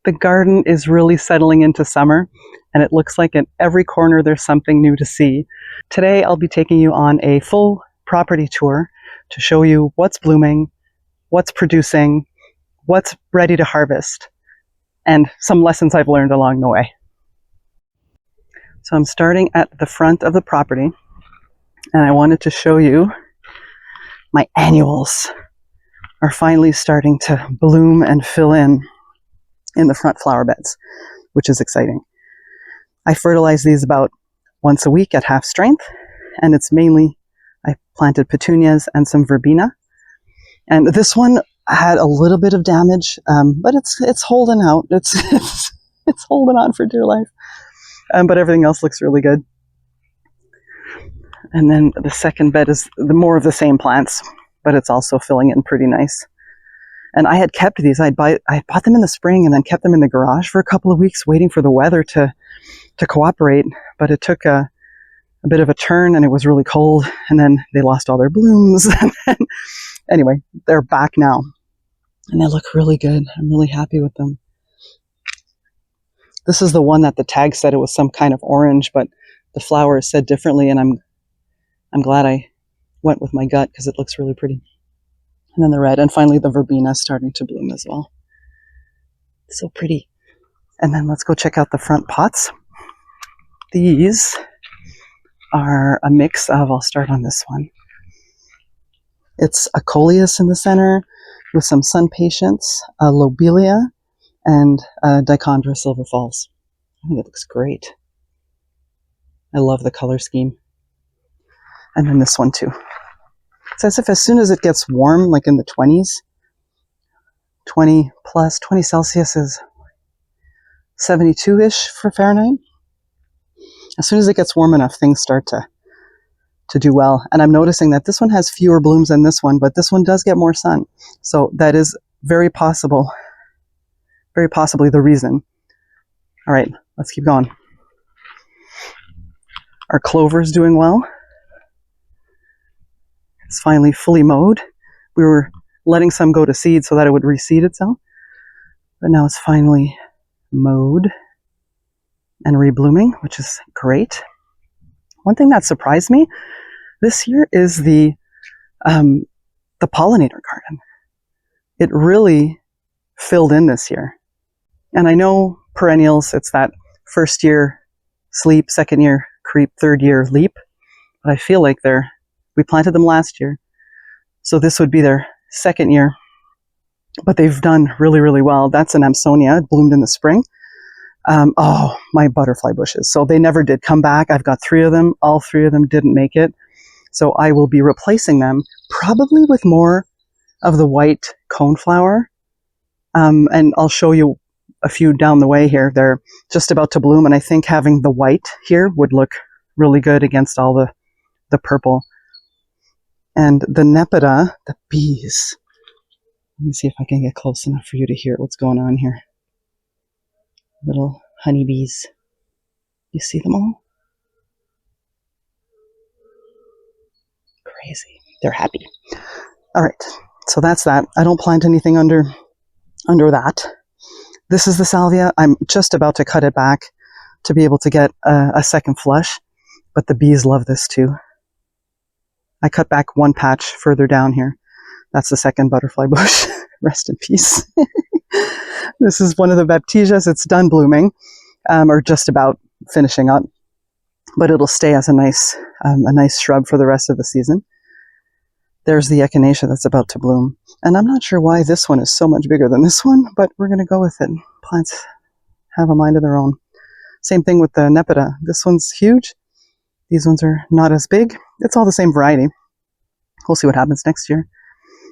The garden is really settling into summer, and it looks like in every corner there's something new to see. Today I'll be taking you on a full property tour to show you what's blooming, what's producing, what's ready to harvest, and some lessons I've learned along the way. So I'm starting at the front of the property, and I wanted to show you my annuals are finally starting to bloom and fill in the front flower beds, which is exciting. I fertilize these about once a week at half strength, and it's mainly, I planted petunias and some verbena. And this one had a little bit of damage, but it's holding out. It's holding on for dear life. But everything else looks really good. And then the second bed is the more of the same plants, but it's also filling in pretty nice. And I had kept these. I bought them in the spring and then kept them in the garage for a couple of weeks, waiting for the weather to cooperate. But it took a bit of a turn, and it was really cold, and then they lost all their blooms. Anyway, they're back now, and they look really good. I'm really happy with them. This is the one that the tag said it was some kind of orange, but the flower is said differently, and I'm glad I went with my gut because it looks really pretty. And then the red, and finally the verbena is starting to bloom as well. So pretty. And then let's go check out the front pots. These are a mix of, I'll start on this one. It's a coleus in the center with some sun patience, a lobelia, and dichondra silver falls. I think it looks great. I love the color scheme. And then this one too. It's as if as soon as it gets warm, like in the 20s, 20 Celsius is 72-ish for Fahrenheit. As soon as it gets warm enough, things start to do well. And I'm noticing that this one has fewer blooms than this one, but this one does get more sun. So that is very possibly the reason. All right, let's keep going. Our clover is doing well. It's finally fully mowed. We were letting some go to seed so that it would reseed itself, but now it's finally mowed and reblooming, which is great. One thing that surprised me this year is the pollinator garden. It really filled in this year. And I know perennials, it's that first year sleep, second year creep, third year leap, but I feel like we planted them last year, so this would be their second year, but they've done really, really well. That's an Amsonia. It bloomed in the spring. My butterfly bushes. So they never did come back. I've got 3 of them. All 3 of them didn't make it. So I will be replacing them probably with more of the white coneflower. And I'll show you a few down the way here. They're just about to bloom, and I think having the white here would look really good against all the purple. And the Nepeta, the bees. Let me see if I can get close enough for you to hear what's going on here. Little honeybees. You see them all? Crazy. They're happy. All right, so that's that. I don't plant anything under that. This is the salvia. I'm just about to cut it back to be able to get a second flush, but the bees love this too. I cut back one patch further down here. That's the second butterfly bush. Rest in peace. This is one of the baptisias. It's done blooming, or just about finishing up, but it'll stay as a nice shrub for the rest of the season. There's the echinacea that's about to bloom. And I'm not sure why this one is so much bigger than this one, but we're going to go with it. Plants have a mind of their own. Same thing with the Nepeta. This one's huge. These ones are not as big. It's all the same variety. We'll see what happens next year.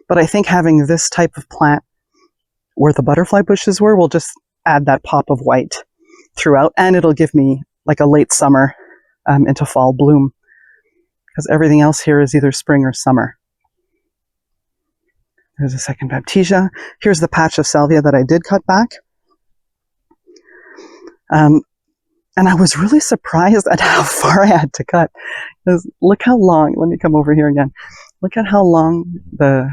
But I think having this type of plant where the butterfly bushes were will just add that pop of white throughout, and it'll give me like a late summer into fall bloom, because everything else here is either spring or summer. There's a second baptisia. Here's the patch of salvia that I did cut back. And I was really surprised at how far I had to cut. Because look how long, let me come over here again. Look at how long the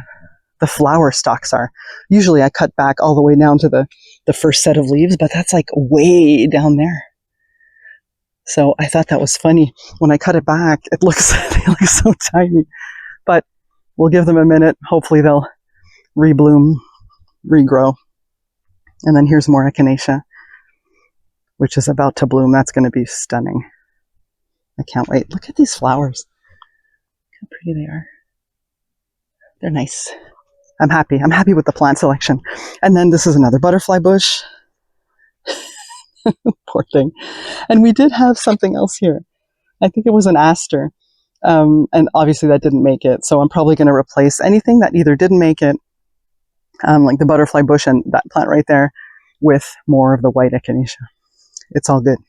the flower stalks are. Usually I cut back all the way down to the first set of leaves, but that's like way down there. So I thought that was funny. When I cut it back, they look so tiny. But we'll give them a minute. Hopefully they'll rebloom, regrow. And then here's more echinacea, which is about to bloom. That's going to be stunning. I can't wait. Look at these flowers. Look how pretty they are. They're nice. I'm happy. I'm happy with the plant selection. And then this is another butterfly bush. Poor thing. And we did have something else here. I think it was an aster. And obviously that didn't make it. So I'm probably going to replace anything that either didn't make it, like the butterfly bush and that plant right there, with more of the white echinacea. It's all good.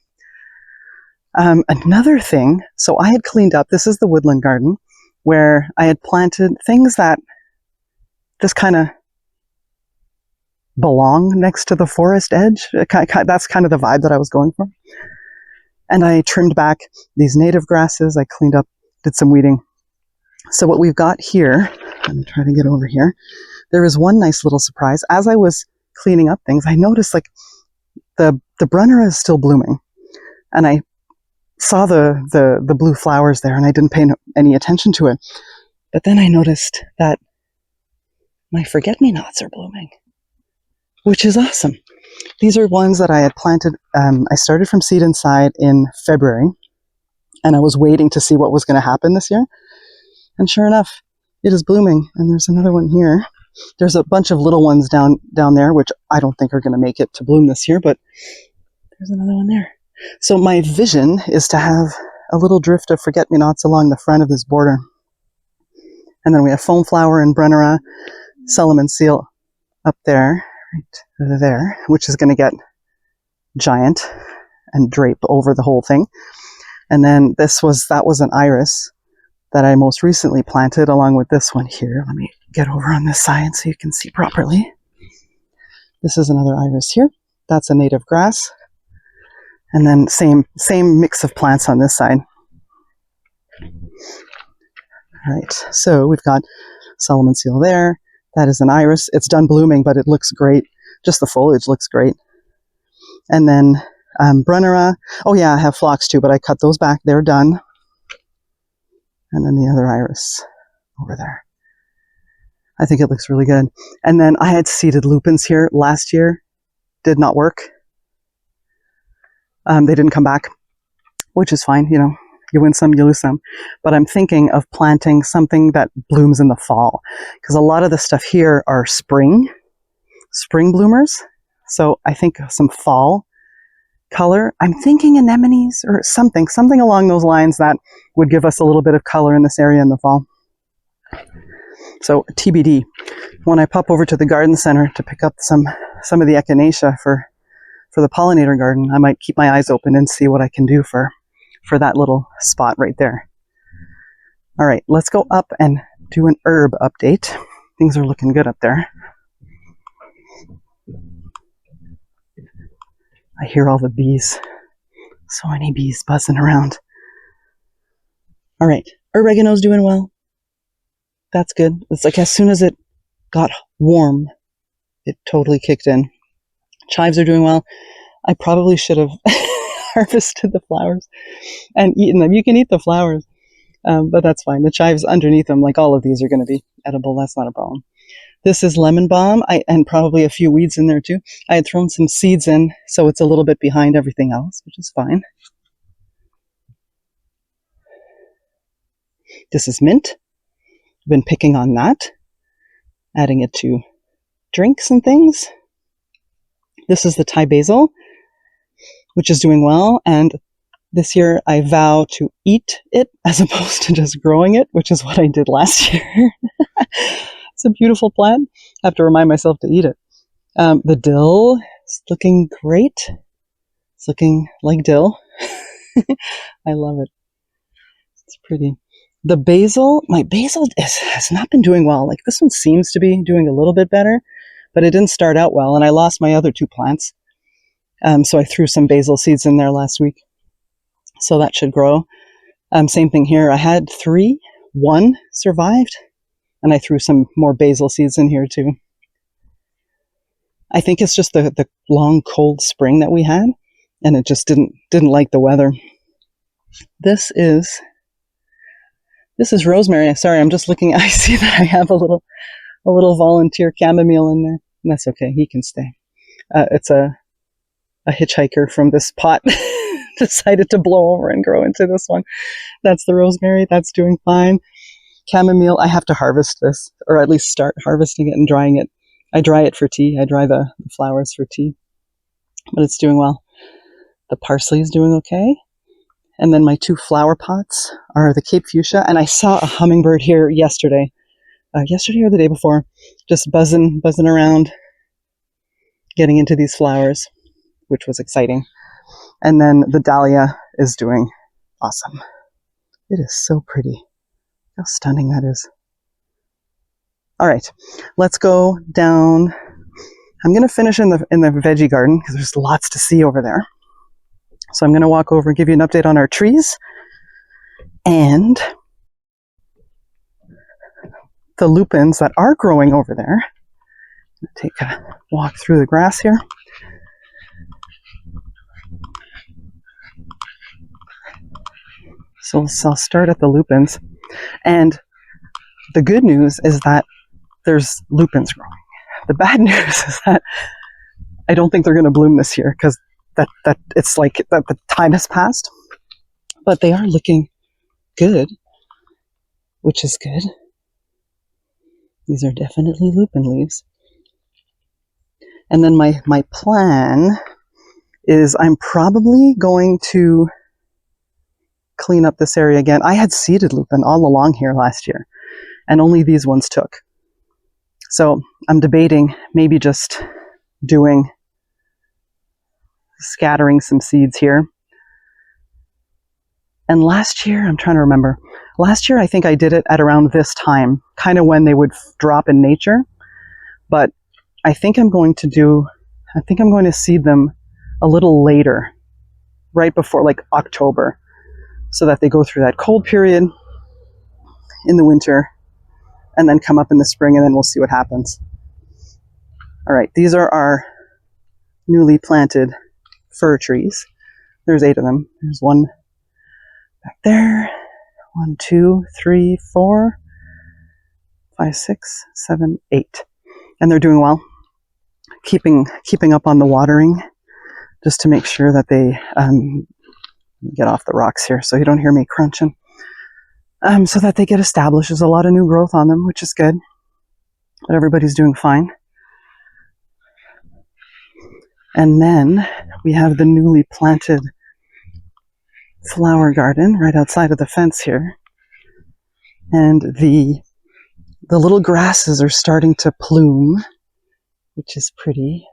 Another thing, so I had cleaned up, this is the woodland garden, where I had planted things that just kind of belong next to the forest edge. That's kind of the vibe that I was going for. And I trimmed back these native grasses. I cleaned up, did some weeding. So what we've got here, let me try to get over here. There is one nice little surprise. As I was cleaning up things, I noticed like the Brunnera is still blooming. And I saw the blue flowers there and I didn't pay any attention to it. But then I noticed that my forget-me-nots are blooming, which is awesome. These are ones that I had planted. I started from seed inside in February, and I was waiting to see what was going to happen this year. And sure enough, it is blooming. And there's another one here. There's a bunch of little ones down there, which I don't think are going to make it to bloom this year, but there's another one there. So my vision is to have a little drift of forget-me-nots along the front of this border. And then we have foam flower and Brunnera, Solomon seal up there, right there, which is going to get giant and drape over the whole thing. And then that was an iris that I most recently planted along with this one here. Let me get over on this side so you can see properly. This is another iris here. That's a native grass. And then same mix of plants on this side. All right, so we've got Solomon seal there. That is an iris. It's done blooming, but it looks great. Just the foliage looks great. And then Brunnera. Oh yeah, I have phlox too, but I cut those back. They're done. And then the other iris over there. I think it looks really good. And then I had seeded lupins here last year. Did not work. They didn't come back, which is fine. You know, you win some, you lose some. But I'm thinking of planting something that blooms in the fall, because a lot of the stuff here are spring bloomers. So I think some fall color. I'm thinking anemones or something along those lines that would give us a little bit of color in this area in the fall. So TBD. When I pop over to the garden center to pick up some of the echinacea for the pollinator garden, I might keep my eyes open and see what I can do for that little spot right there. All right, let's go up and do an herb update. Things are looking good up there. I hear all the bees. So many bees buzzing around. All right, oregano's doing well. That's good. It's like as soon as it got warm, it totally kicked in. Chives are doing well. I probably should have harvested the flowers and eaten them. You can eat the flowers, but that's fine. The chives underneath them, like all of these, are going to be edible. That's not a problem. This is lemon balm, and probably a few weeds in there too. I had thrown some seeds in, so it's a little bit behind everything else, which is fine. This is mint. I've been picking on that, adding it to drinks and things. This is the Thai basil, which is doing well. And this year I vow to eat it as opposed to just growing it, which is what I did last year. It's a beautiful plant. I have to remind myself to eat it. The dill is looking great. It's looking like dill. I love it. It's pretty. The basil, my basil has not been doing well. Like this one seems to be doing a little bit better, but it didn't start out well, and I lost my other two plants. So I threw some basil seeds in there last week. So that should grow. Same thing here. I had 3. 1 survived. And I threw some more basil seeds in here too. I think it's just the long cold spring that we had, and it just didn't like the weather. This is rosemary. Sorry, I'm just looking. I see that I have a little volunteer chamomile in there. And that's okay. He can stay. It's a hitchhiker from this pot decided to blow over and grow into this one. That's the rosemary. That's doing fine. Chamomile, I have to harvest this, or at least start harvesting it and drying it. I dry it for tea. I dry the flowers for tea. But it's doing well. The parsley is doing okay. And then my 2 flower pots are the Cape Fuchsia. And I saw a hummingbird here yesterday. Yesterday or the day before. Just buzzing around, getting into these flowers, which was exciting. And then the dahlia is doing awesome. It is so pretty. How stunning that is. All right, let's go down. I'm going to finish in the veggie garden because there's lots to see over there. So I'm going to walk over and give you an update on our trees and the lupins that are growing over there. Take a walk through the grass here. So I'll start at the lupins. And the good news is that there's lupins growing. The bad news is that I don't think they're going to bloom this year because that it's like that the time has passed. But they are looking good, which is good. These are definitely lupin leaves. And then my plan is I'm probably going to clean up this area again. I had seeded lupin all along here last year, and only these ones took. So I'm debating maybe just scattering some seeds here. And last year, I'm trying to remember. Last year, I think I did it at around this time, kind of when they would drop in nature. But I think I'm going to seed them a little later, right before like October, so that they go through that cold period in the winter and then come up in the spring, and then we'll see what happens. All right, these are our newly planted fir trees. There's 8 of them. There's one back there. 1, 2, 3, 4, 5, 6, 7, 8. And they're doing well. Keeping up on the watering just to make sure that they get off the rocks here so you don't hear me crunching. So that they get established. There's a lot of new growth on them, which is good. But everybody's doing fine. And then we have the newly planted flower garden right outside of the fence here. And the little grasses are starting to plume, which is pretty.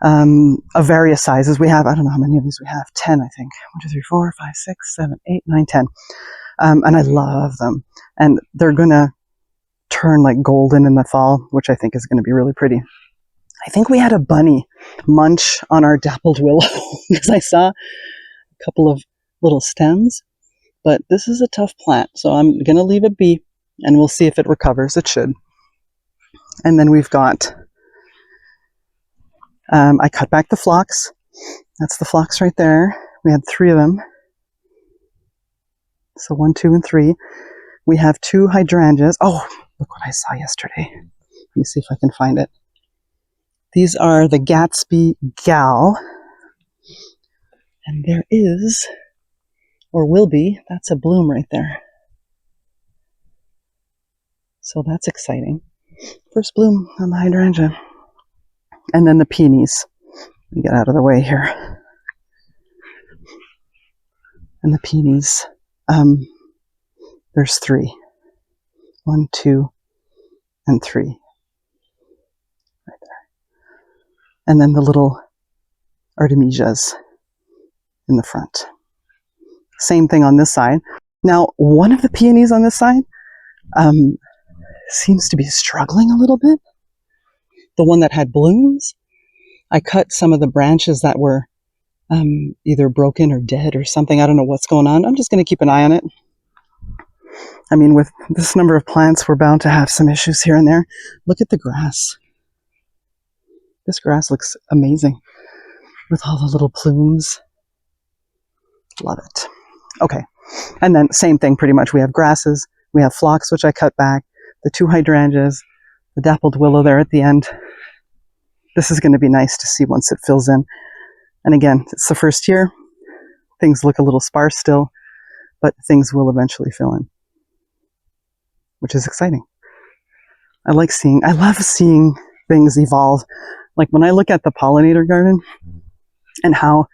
Of various sizes. We have, I don't know how many of these we have, 10, I think. 1, 2, 3, 4, 5, 6, 7, 8, 9, 10. And I love them. And they're going to turn like golden in the fall, which I think is going to be really pretty. I think we had a bunny munch on our dappled willow because I saw a couple of little stems. But this is a tough plant, so I'm going to leave it be, and we'll see if it recovers. It should. And then we've got... I cut back the phlox. That's the phlox right there. We had 3 of them. So 1, 2, and 3. We have 2 hydrangeas. Oh, look what I saw yesterday. Let me see if I can find it. These are the Gatsby Gal. And there is, or will be, that's a bloom right there. So that's exciting. First bloom on the hydrangea. And then the peonies. Let me get out of the way here. And the peonies. There's 3. 1, 2, and 3. Right there. And then the little artemisias in the front. Same thing on this side. Now, one of the peonies on this side seems to be struggling a little bit. The one that had blooms, I cut some of the branches that were either broken or dead or something. I don't know what's going on. I'm just going to keep an eye on it. I mean, with this number of plants, we're bound to have some issues here and there. Look at the grass. This grass looks amazing with all the little plumes. Love it. Okay. And then same thing pretty much. We have grasses. We have phlox, which I cut back. The 2 hydrangeas. The dappled willow there at the end. This is going to be nice to see once it fills in. And again, it's the first year. Things look a little sparse still, but things will eventually fill in, which is exciting. I love seeing things evolve. Like when I look at the pollinator garden and how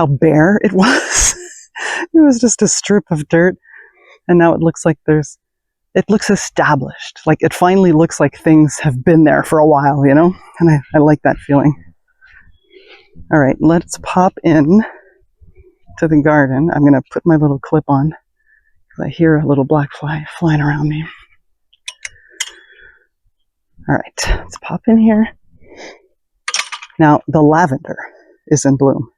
bare it was. It was just a strip of dirt, and now it looks like it looks established. Like it finally looks like things have been there for a while, you know? And I like that feeling. All right, let's pop in to the garden. I'm going to put my little clip on because I hear a little black fly flying around me. All right, let's pop in here. Now, the lavender is in bloom.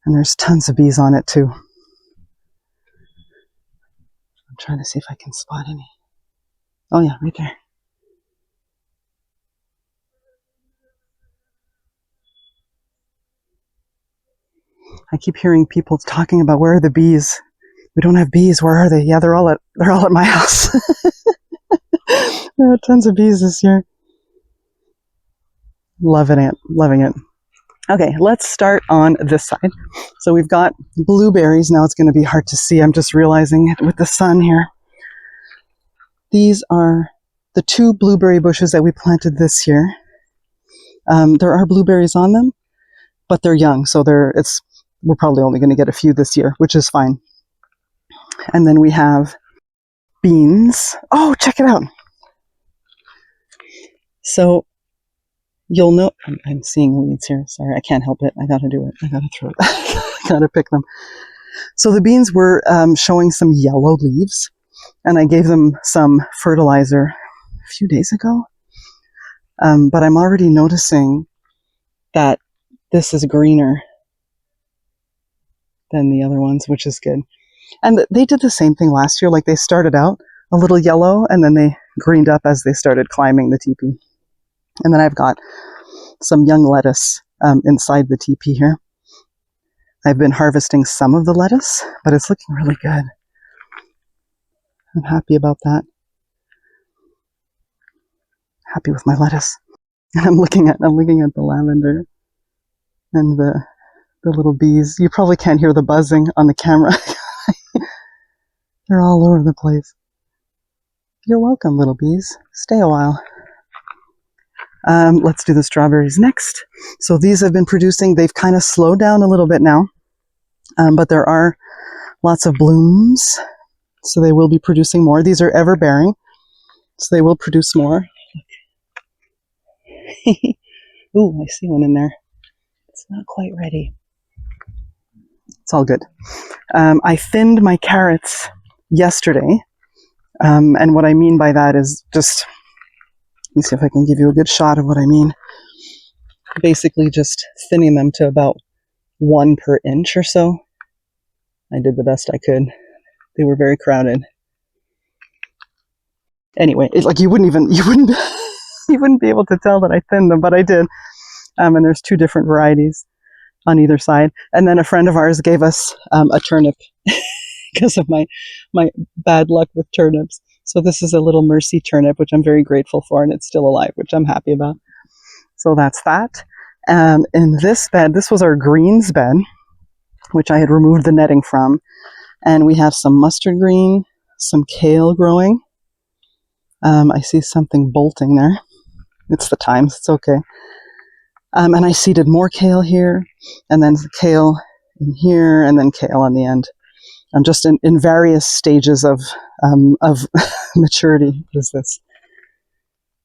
And there's tons of bees on it too. I'm trying to see if I can spot any. Oh yeah, right there. I keep hearing people talking about, where are the bees? We don't have bees. Where are they? Yeah, they're all at my house. There are tons of bees this year. Loving it. Okay, let's start on this side. So we've got blueberries. Now it's going to be hard to see. I'm just realizing it with the sun here. These are the 2 blueberry bushes that we planted this year. There are blueberries on them, but they're young, so we're probably only going to get a few this year, which is fine. And then we have beans. Oh, check it out. So you'll know, I'm seeing weeds here. Sorry, I can't help it. I got to do it. I got to throw it. I got to pick them. So the beans were showing some yellow leaves, and I gave them some fertilizer a few days ago. But I'm already noticing that this is greener than the other ones, which is good. And they did the same thing last year. Like they started out a little yellow, and then they greened up as they started climbing the teepee. And then I've got some young lettuce inside the teepee here. I've been harvesting some of the lettuce, but it's looking really good. I'm happy about that. Happy with my lettuce. And I'm looking at the lavender and the little bees. You probably can't hear the buzzing on the camera. They're all over the place. You're welcome, little bees. Stay a while. Let's do the strawberries next. So these have been producing. They've kind of slowed down a little bit now, but there are lots of blooms, so they will be producing more. These are ever bearing, so they will produce more. Ooh, I see one in there. It's not quite ready. It's all good. I thinned my carrots yesterday, and what I mean by that is just, let me see if I can give you a good shot of what I mean. Basically just thinning them to about 1 per inch or so. I did the best I could. They were very crowded. Anyway, it's like you wouldn't be able to tell that I thinned them, but I did. And there's 2 different varieties on either side. And then a friend of ours gave us a turnip because of my bad luck with turnips. So this is a little mercy turnip, which I'm very grateful for, and it's still alive, which I'm happy about. So that's that. In this bed, this was our greens bed, which I had removed the netting from. And we have some mustard green, some kale growing. I see something bolting there. It's the times, it's okay. And I seeded more kale here, and then kale in here, and then kale on the end. I'm just in various stages of maturity. What is this?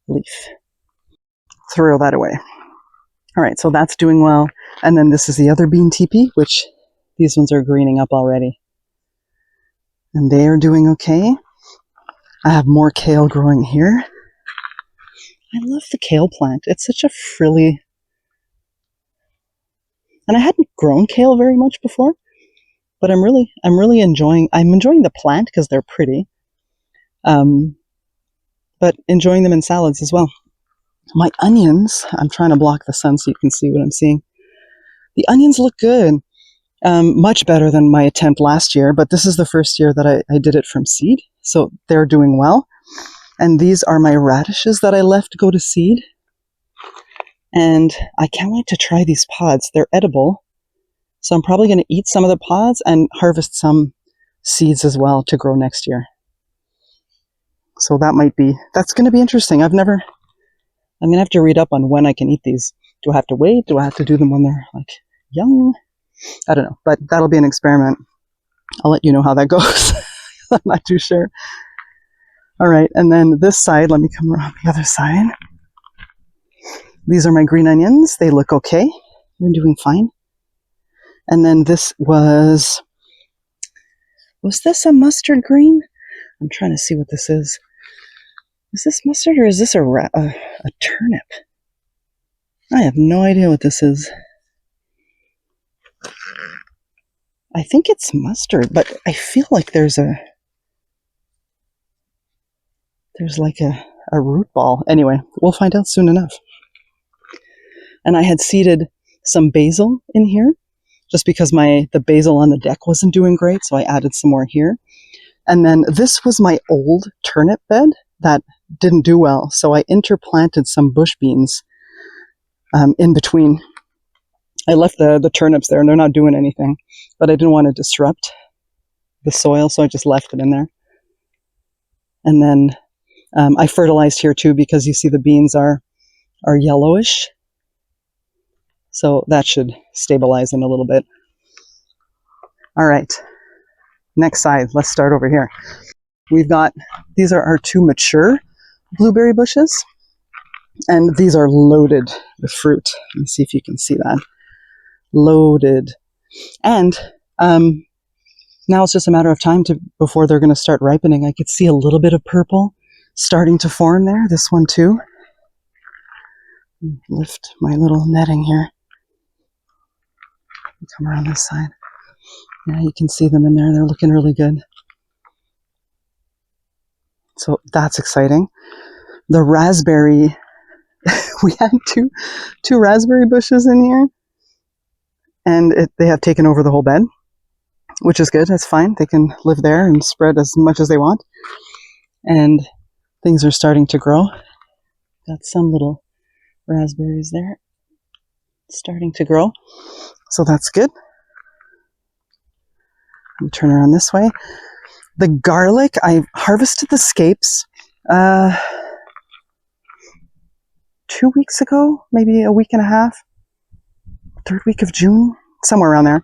Leaf. Throw that away. All right, so that's doing well. And then this is the other bean teepee, which these ones are greening up already. And they are doing okay. I have more kale growing here. I love the kale plant. It's such a frilly... And I hadn't grown kale very much before. But I'm enjoying the plant because they're pretty. But enjoying them in salads as well. My onions, I'm trying to block the sun so you can see what I'm seeing. The onions look good. Much better than my attempt last year, but this is the first year that I did it from seed, so they're doing well. And these are my radishes that I left go to seed. And I can't wait to try these pods. They're edible, so I'm probably going to eat some of the pods and harvest some seeds as well to grow next year. So that's going to be interesting. I'm going to have to read up on when I can eat these. Do I have to wait? Do I have to do them when they're like young? I don't know, but that'll be an experiment. I'll let you know how that goes. I'm not too sure. All right, and then this side, let me come around the other side. These are my green onions. They look okay. They're doing fine. And then this was this a mustard green? I'm trying to see what this is. Is this mustard or is this a turnip? I have no idea what this is. I think it's mustard, but I feel like there's like a root ball. Anyway, we'll find out soon enough. And I had seeded some basil in here just because the basil on the deck wasn't doing great, so I added some more here. And then this was my old turnip bed that didn't do well, so I interplanted some bush beans in between. I left the turnips there and they're not doing anything, but I didn't want to disrupt the soil, so I just left it in there. And then I fertilized here too because you see the beans are yellowish, so that should stabilize them a little bit. All right, next side. Let's start over here. These are our 2 mature blueberry bushes, and these are loaded with fruit. Let me see if you can see that. Loaded. And now it's just a matter of time before they're going to start ripening. I could see a little bit of purple starting to form there. This one too. Lift my little netting here. Come around this side. Yeah, you can see them in there. They're looking really good. So that's exciting. The raspberry, we had two raspberry bushes in here, and they have taken over the whole bed, which is good. That's fine. They can live there and spread as much as they want. And things are starting to grow. Got some little raspberries there starting to grow. So that's good. Let me turn around this way. The garlic, I harvested the scapes 2 weeks ago, maybe a week and a half, 3rd week of June, somewhere around there.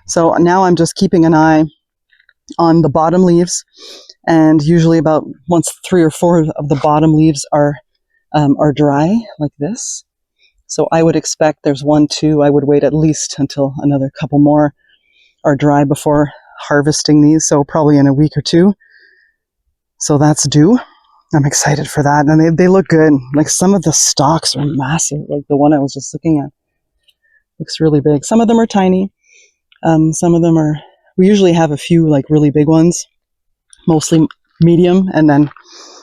So now I'm just keeping an eye on the bottom leaves, and usually about once 3 or 4 of the bottom leaves are dry like this. So I would expect there's 1, 2. I would wait at least until another couple more are dry before harvesting these. So probably in a week or 2. So that's due. I'm excited for that. And they look good. Like some of the stalks are massive. Like the one I was just looking at looks really big. Some of them are tiny. Some of them we usually have a few like really big ones, mostly medium, and then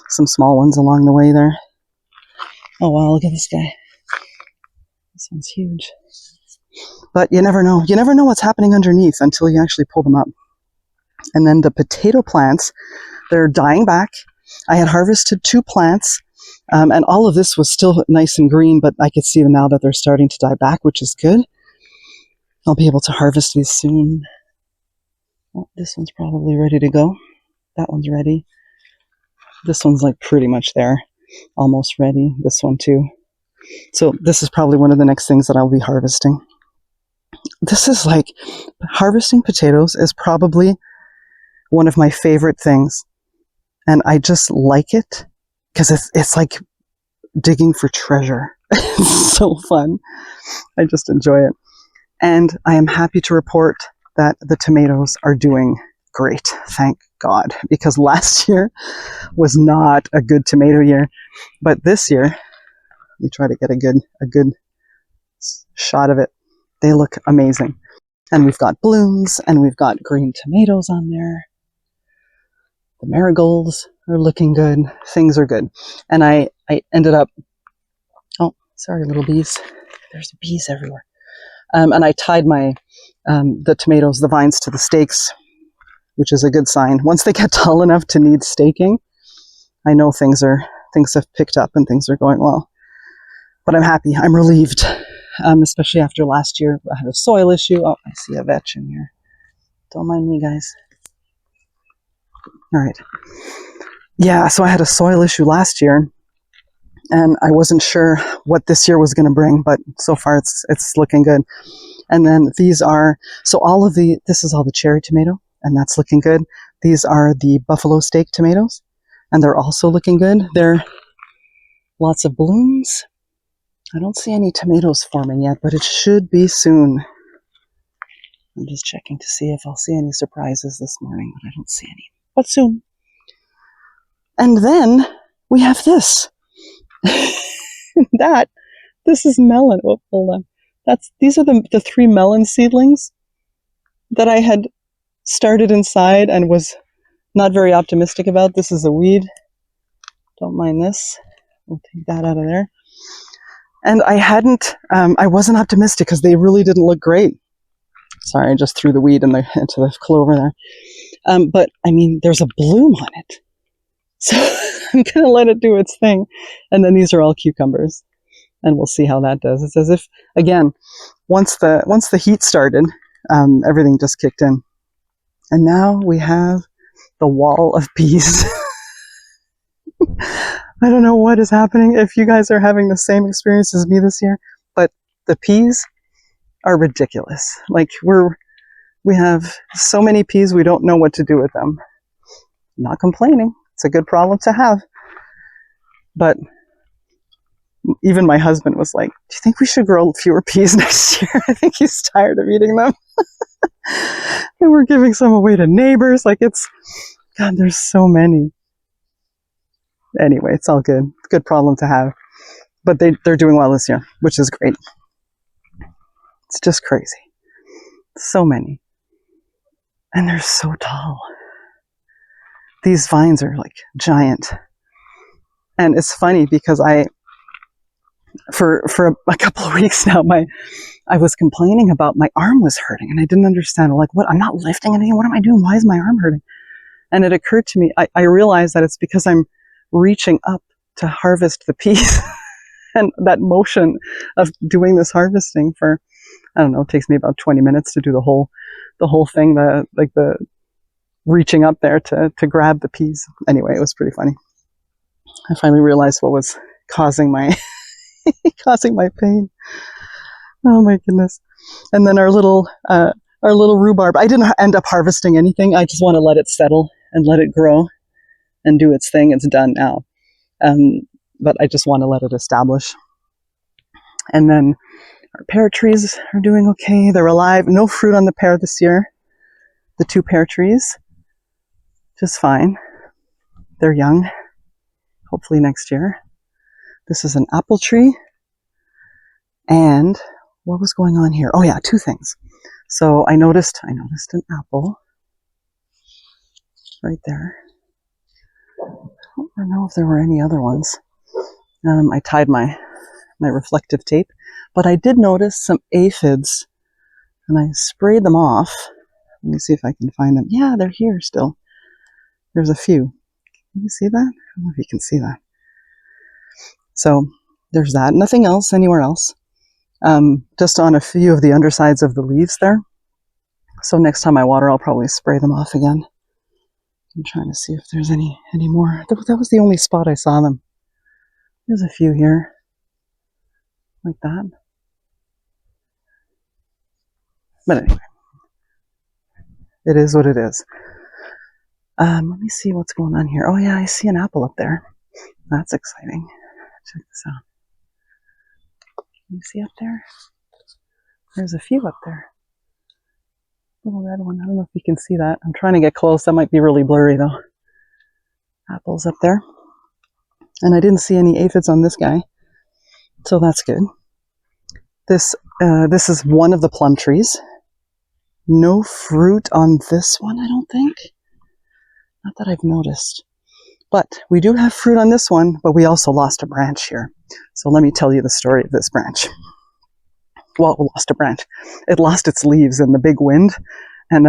some small ones along the way there. Oh wow, look at this guy. This one's huge. But you never know. You never know what's happening underneath until you actually pull them up. And then the potato plants, they're dying back. I had harvested 2 plants, and all of this was still nice and green, but I could see now that they're starting to die back, which is good. I'll be able to harvest these soon. Oh, this one's probably ready to go. That one's ready. This one's like pretty much there, almost ready. This one too. So this is probably one of the next things that I'll be harvesting. This is like, harvesting potatoes is probably one of my favorite things. And I just like it because it's like digging for treasure. It's so fun. I just enjoy it. And I am happy to report that the tomatoes are doing great. Thank God. Because last year was not a good tomato year. But this year, let me try to get a good shot of it. They look amazing. And we've got blooms, and we've got green tomatoes on there. The marigolds are looking good. Things are good. And I ended up, oh, sorry, little bees. There's bees everywhere. And I tied the tomatoes, the vines to the stakes, which is a good sign. Once they get tall enough to need staking, I know things have picked up and things are going well. But I'm happy. I'm relieved, especially after last year. I had a soil issue. Oh, I see a vetch in here. Don't mind me, guys. All right. Yeah, so I had a soil issue last year, and I wasn't sure what this year was going to bring, but so far it's looking good. And then this is all the cherry tomato, and that's looking good. These are the buffalo steak tomatoes, and they're also looking good. They're lots of blooms. I don't see any tomatoes forming yet, but it should be soon. I'm just checking to see if I'll see any surprises this morning, but I don't see any. But soon. And then we have this. This is melon. Oh, hold on. These are the 3 melon seedlings that I had started inside and was not very optimistic about. This is a weed. Don't mind this. We'll take that out of there. And I wasn't optimistic because they really didn't look great. Sorry, I just threw the weed into the clover there. But, I mean, there's a bloom on it. So I'm going to let it do its thing. And then these are all cucumbers. And we'll see how that does. It's as if, again, once the heat started, everything just kicked in. And now we have the wall of peas. I don't know what is happening, if you guys are having the same experience as me this year, but the peas are ridiculous. Like, we have so many peas, we don't know what to do with them. I'm not complaining. It's a good problem to have. But even my husband was like, do you think we should grow fewer peas next year? I think he's tired of eating them. And we're giving some away to neighbors. Like, God, there's so many. Anyway, it's all good. It's a good problem to have. But they're doing well this year, which is great. It's just crazy. So many. And they're so tall. These vines are like giant. And it's funny because for a couple of weeks now, I was complaining about my arm was hurting, and I didn't understand. Like, what? I'm not lifting anything. What am I doing? Why is my arm hurting? And it occurred to me, I realized that it's because I'm reaching up to harvest the peas. And that motion of doing this harvesting for, I don't know, it takes me about 20 minutes to do the whole thing, the reaching up there to grab the peas. Anyway, it was pretty funny. I finally realized what was causing my pain. Oh my goodness. And then our little rhubarb, I didn't end up harvesting anything. I just want to let it settle and let it grow and do its thing. It's done now. But I just want to let it establish. And then our pear trees are doing okay. They're alive. No fruit on the pear this year. The 2 pear trees, just fine. They're young. Hopefully next year. This is an apple tree. And what was going on here? Oh yeah, 2 things. So I noticed an apple right there. I don't know if there were any other ones. I tied my reflective tape, but I did notice some aphids, and I sprayed them off. Let me see if I can find them. Yeah, they're here still. There's a few. Can you see that? I don't know if you can see that. So there's that. Nothing else anywhere else. Just on a few of the undersides of the leaves there. So next time I water, I'll probably spray them off again. I'm trying to see if there's any more. That was the only spot I saw them. There's a few here. Like that. But anyway. It is what it is. Let me see what's going on here. Oh yeah, I see an apple up there. That's exciting. Check this out. Can you see up there? There's a few up there. Little red one. I don't know if you can see that. I'm trying to get close. That might be really blurry though. Apples up there. And I didn't see any aphids on this guy. So that's good. This is one of the plum trees. No fruit on this one, I don't think. Not that I've noticed. But we do have fruit on this one, but we also lost a branch here. So let me tell you the story of this branch. Well, we lost a branch. It lost its leaves in the big wind. And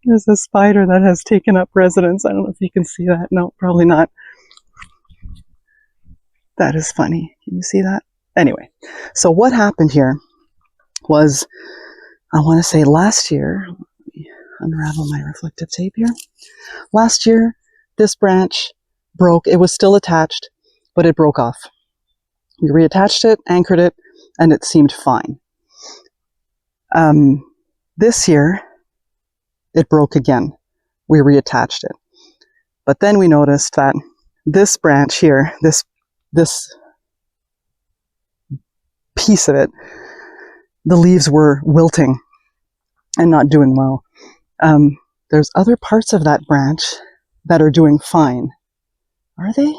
there's a spider that has taken up residence. I don't know if you can see that. No, probably not. That is funny. Can you see that? Anyway, so what happened here was, I want to say last year, let me unravel my reflective tape here. Last year, this branch broke. It was still attached, but it broke off. We reattached it, anchored it, and it seemed fine. This year, it broke again. We reattached it. But then we noticed that this branch here, this piece of it, the leaves were wilting and not doing well. There's other parts of that branch that are doing fine. Are they?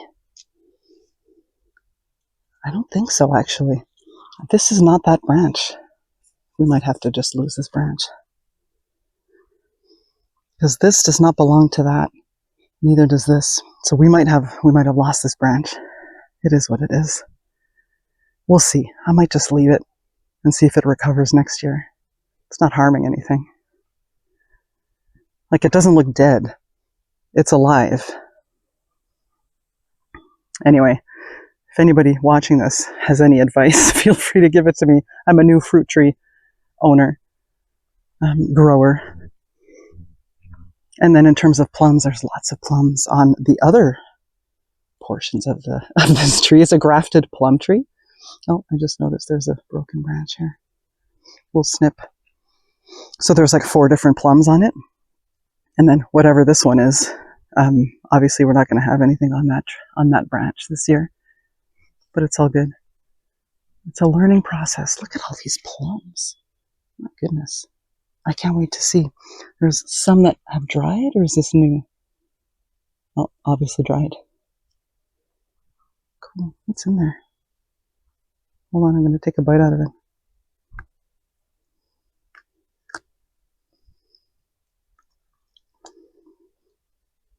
I don't think so, actually. This is not that branch. We might have to just lose this branch. Because this does not belong to that. Neither does this. So we might have lost this branch. It is what it is. We'll see. I might just leave it and see if it recovers next year. It's not harming anything. Like, it doesn't look dead. It's alive. Anyway, if anybody watching this has any advice, feel free to give it to me. I'm a new fruit tree owner, grower. And then in terms of plums, there's lots of plums on the other portions of this tree. It's a grafted plum tree. Oh, I just noticed there's a broken branch here. We'll snip. So there's like 4 different plums on it. And then whatever this one is, obviously we're not going to have anything on that branch this year. But it's all good. It's a learning process. Look at all these plums. My goodness. I can't wait to see. There's some that have dried, or is this new? Oh, obviously dried. Cool. What's in there? Hold on, I'm going to take a bite out of it.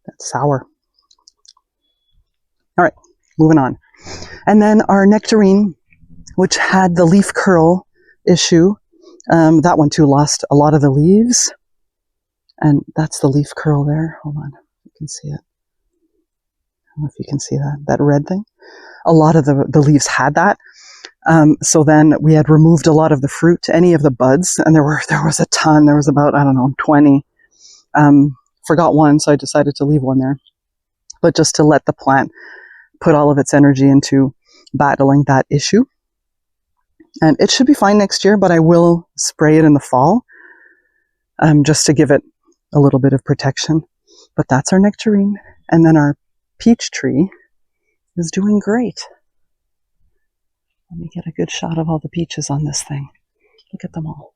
That's sour. All right, moving on. And then our nectarine, which had the leaf curl issue, that one too lost a lot of the leaves. And that's the leaf curl there. Hold on, you can see it. I don't know if you can see that red thing. A lot of the leaves had that. So then we had removed a lot of the fruit, any of the buds, and there was a ton. There was about, 20. Forgot one, so I decided to leave one there. But just to let the plant put all of its energy into battling that issue. And it should be fine next year, but I will spray it in the fall, just to give it a little bit of protection. But that's our nectarine. And then our peach tree is doing great. Let me get a good shot of all the peaches on this thing. Look at them all.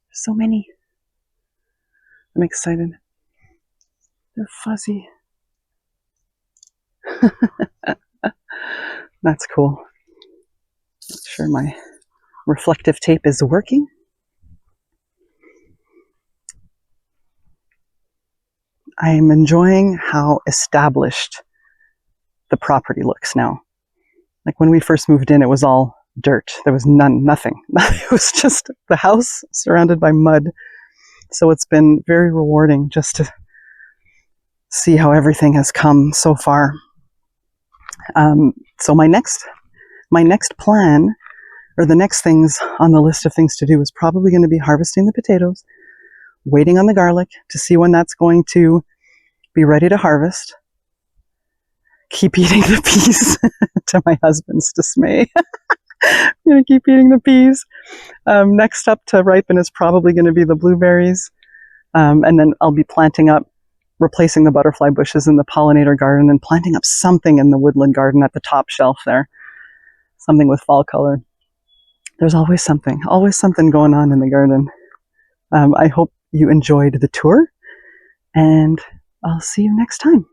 There's so many. I'm excited. They're fuzzy. That's cool. Make sure my reflective tape is working. I am enjoying how established the property looks now. Like when we first moved in, it was all dirt. There was nothing. It was just the house surrounded by mud. So it's been very rewarding just to see how everything has come so far. So my next plan, or the next things on the list of things to do, is probably going to be harvesting the potatoes, waiting on the garlic to see when that's going to be ready to harvest, keep eating the peas to my husband's dismay. I'm going to keep eating the peas. Next up to ripen is probably going to be the blueberries. And then I'll be replacing the butterfly bushes in the pollinator garden and planting up something in the woodland garden at the top shelf there. Something with fall color. There's always something going on in the garden. I hope you enjoyed the tour, and I'll see you next time.